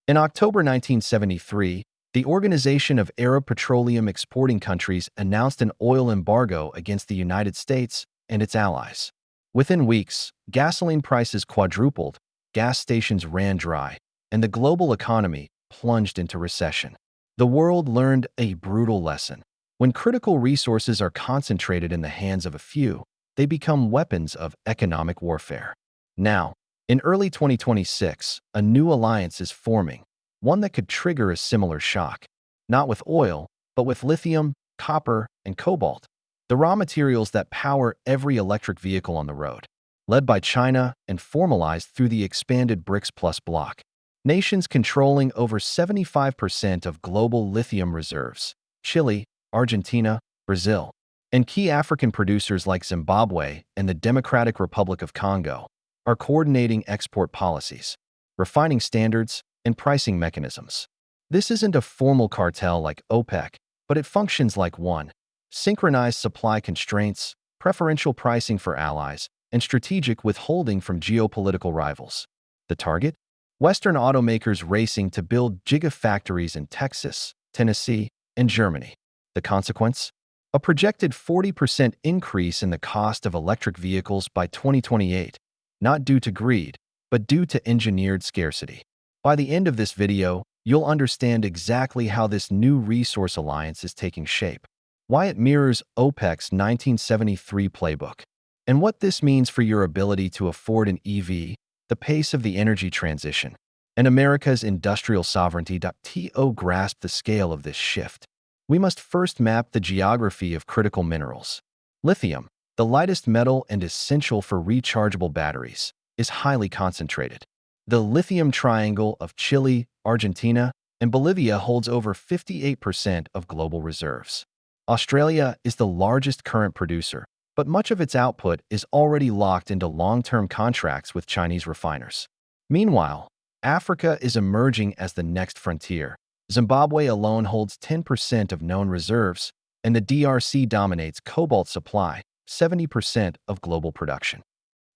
In October 1973, the Organization of Arab Petroleum Exporting Countries announced an oil embargo against the United States and its allies. Within weeks, gasoline prices quadrupled, gas stations ran dry, and the global economy plunged into recession. The world learned a brutal lesson. When critical resources are concentrated in the hands of a few, they become weapons of economic warfare. Now, in early 2026, a new alliance is forming, one that could trigger a similar shock. Not with oil, but with lithium, copper, and cobalt, the raw materials that power every electric vehicle on the road. Led by China and formalized through the expanded BRICS Plus bloc, nations controlling over 75% of global lithium reserves, Chile, Argentina, Brazil, and key African producers like Zimbabwe and the Democratic Republic of Congo are coordinating export policies, refining standards, and pricing mechanisms. This isn't a formal cartel like OPEC, but it functions like one: synchronized supply constraints, preferential pricing for allies, and strategic withholding from geopolitical rivals. The target? Western automakers racing to build Gigafactories in Texas, Tennessee, and Germany. The consequence? A projected 40% increase in the cost of electric vehicles by 2028, not due to greed, but due to engineered scarcity. By the end of this video, you'll understand exactly how this new resource alliance is taking shape, why it mirrors OPEC's 1973 playbook, and what this means for your ability to afford an EV, the pace of the energy transition, and America's industrial sovereignty. To grasp the scale of this shift, we must first map the geography of critical minerals. Lithium, the lightest metal and essential for rechargeable batteries, is highly concentrated. The lithium triangle of Chile, Argentina, and Bolivia holds over 58% of global reserves. Australia is the largest current producer, but much of its output is already locked into long-term contracts with Chinese refiners. Meanwhile, Africa is emerging as the next frontier. Zimbabwe alone holds 10% of known reserves, and the DRC dominates cobalt supply, 70% of global production.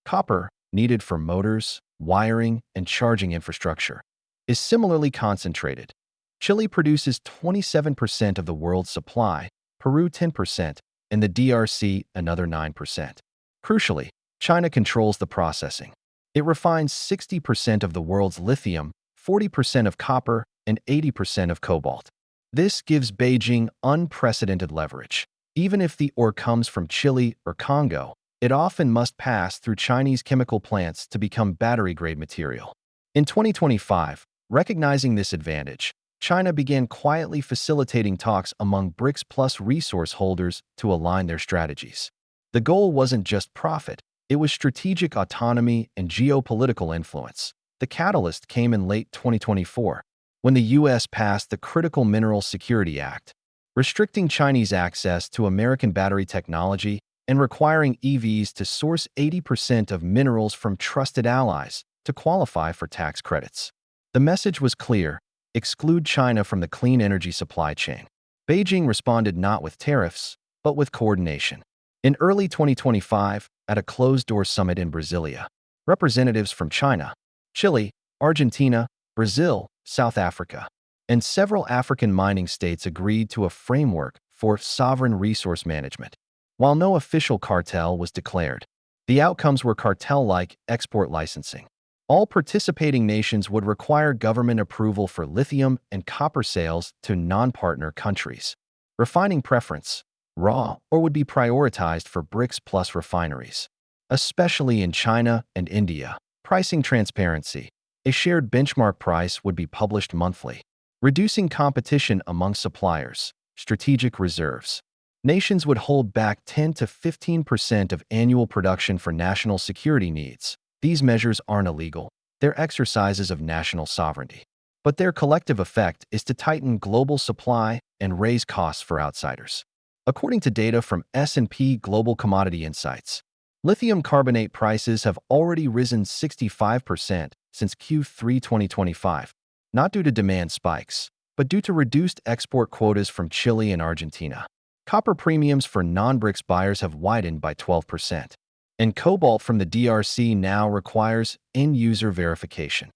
Copper, needed for motors, wiring, and charging infrastructure, is similarly concentrated. Chile produces 27% of the world's supply, Peru 10%, and the DRC another 9%. Crucially, China controls the processing. It refines 60% of the world's lithium, 40% of copper, and 80% of cobalt. This gives Beijing unprecedented leverage. Even if the ore comes from Chile or Congo, it often must pass through Chinese chemical plants to become battery-grade material. In 2025, recognizing this advantage, China began quietly facilitating talks among BRICS Plus resource holders to align their strategies. The goal wasn't just profit, it was strategic autonomy and geopolitical influence. The catalyst came in late 2024, when the U.S. passed the Critical Mineral Security Act, restricting Chinese access to American battery technology and requiring EVs to source 80% of minerals from trusted allies to qualify for tax credits. The message was clear: exclude China from the clean energy supply chain. Beijing responded not with tariffs, but with coordination. In early 2025, at a closed-door summit in Brasilia, representatives from China, Chile, Argentina, Brazil, South Africa, and several African mining states agreed to a framework for sovereign resource management. While no official cartel was declared, the outcomes were cartel-like export licensing. All participating nations would require government approval for lithium and copper sales to non-partner countries. Refining preference, raw, or would be prioritized for BRICS Plus refineries, especially in China and India. Pricing transparency. A shared benchmark price would be published monthly, reducing competition among suppliers. Strategic reserves. Nations would hold back 10 to 15% of annual production for national security needs. These measures aren't illegal, they're exercises of national sovereignty. But their collective effect is to tighten global supply and raise costs for outsiders. According to data from S&P Global Commodity Insights, lithium carbonate prices have already risen 65% since Q3 2025, not due to demand spikes, but due to reduced export quotas from Chile and Argentina. Copper premiums for non-BRICS buyers have widened by 12%, and cobalt from the DRC now requires end-user verification.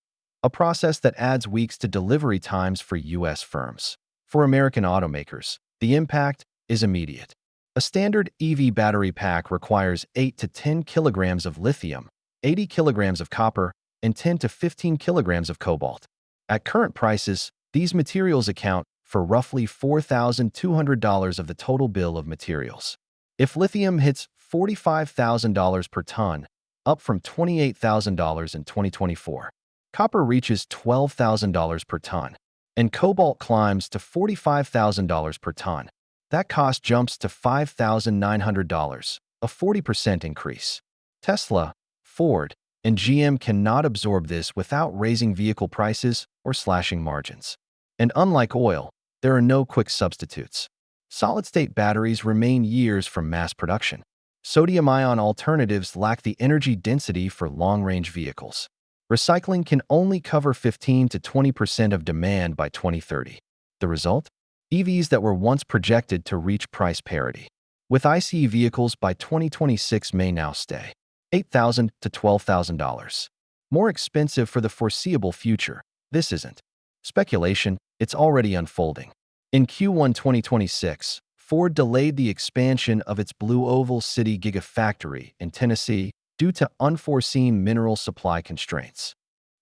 a process that adds weeks to delivery times for U.S. firms. For American automakers, the impact is immediate. A standard EV battery pack requires 8 to 10 kilograms of lithium, 80 kilograms of copper, and 10 to 15 kilograms of cobalt. At current prices, these materials account for roughly $4,200 of the total bill of materials. If lithium hits $45,000 per ton, up from $28,000 in 2024, copper reaches $12,000 per ton, and cobalt climbs to $45,000 per ton. That cost jumps to $5,900, a 40% increase. Tesla, Ford, and GM cannot absorb this without raising vehicle prices or slashing margins. And unlike oil, there are no quick substitutes. Solid-state batteries remain years from mass production. Sodium-ion alternatives lack the energy density for long-range vehicles. Recycling can only cover 15 to 20% of demand by 2030. The result? EVs that were once projected to reach price parity with ICE vehicles by 2026 may now stay $8,000 to $12,000 more expensive for the foreseeable future. This isn't speculation, it's already unfolding. In Q1 2026, Ford delayed the expansion of its Blue Oval City Gigafactory in Tennessee due to unforeseen mineral supply constraints.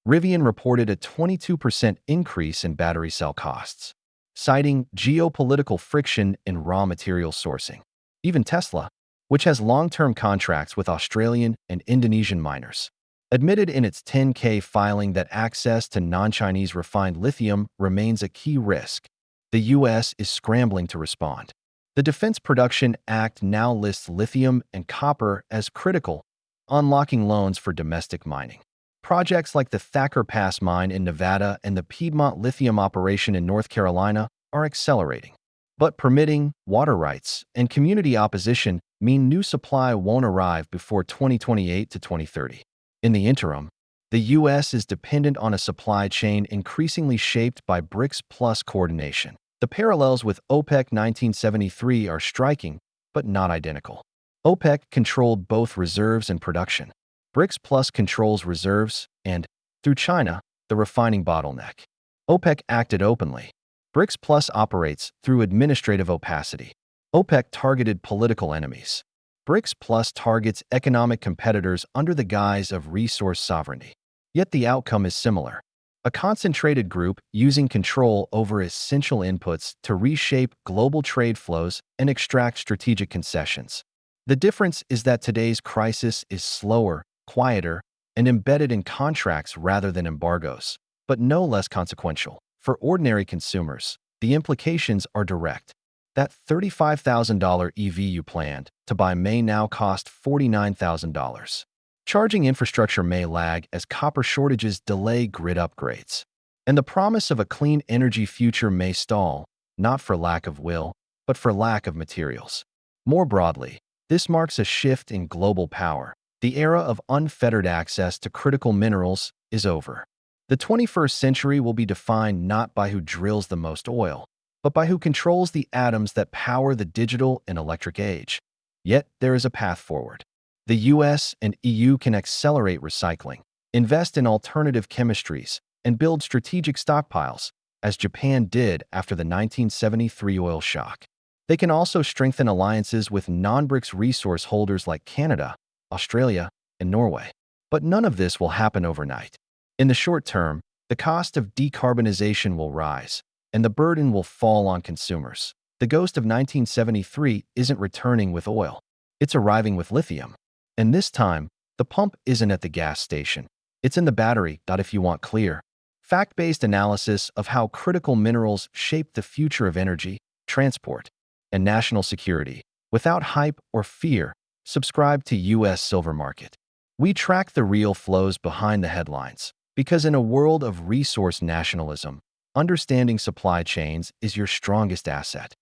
Rivian reported a 22% increase in battery cell costs, citing geopolitical friction in raw material sourcing. Even Tesla, which has long-term contracts with Australian and Indonesian miners, admitted in its 10-K filing that access to non-Chinese refined lithium remains a key risk. The U.S. is scrambling to respond. The Defense Production Act now lists lithium and copper as critical, unlocking loans for domestic mining. Projects like the Thacker Pass mine in Nevada and the Piedmont Lithium operation in North Carolina are accelerating. But permitting, water rights, and community opposition mean new supply won't arrive before 2028 to 2030. In the interim, the U.S. is dependent on a supply chain increasingly shaped by BRICS plus coordination. The parallels with OPEC 1973 are striking, but not identical. OPEC controlled both reserves and production. BRICS Plus controls reserves and, through China, the refining bottleneck. OPEC acted openly. BRICS Plus operates through administrative opacity. OPEC targeted political enemies. BRICS Plus targets economic competitors under the guise of resource sovereignty. Yet the outcome is similar. A concentrated group using control over essential inputs to reshape global trade flows and extract strategic concessions. The difference is that today's crisis is slower, quieter, and embedded in contracts rather than embargoes, but no less consequential. For ordinary consumers, the implications are direct. That $35,000 EV you planned to buy may now cost $49,000. Charging infrastructure may lag as copper shortages delay grid upgrades. And the promise of a clean energy future may stall, not for lack of will, but for lack of materials. More broadly, this marks a shift in global power. The era of unfettered access to critical minerals is over. The 21st century will be defined not by who drills the most oil, but by who controls the atoms that power the digital and electric age. Yet there is a path forward. The US and EU can accelerate recycling, invest in alternative chemistries, and build strategic stockpiles, as Japan did after the 1973 oil shock. They can also strengthen alliances with non-BRICS resource holders like Canada, Australia, and Norway. But none of this will happen overnight. In the short term, the cost of decarbonization will rise, and the burden will fall on consumers. The ghost of 1973 isn't returning with oil. It's arriving with lithium. And this time, the pump isn't at the gas station. It's in the battery. If you want clear, fact-based analysis of how critical minerals shape the future of energy, transport, and national security, without hype or fear, subscribe to US Silver Market. We track the real flows behind the headlines, because in a world of resource nationalism, understanding supply chains is your strongest asset.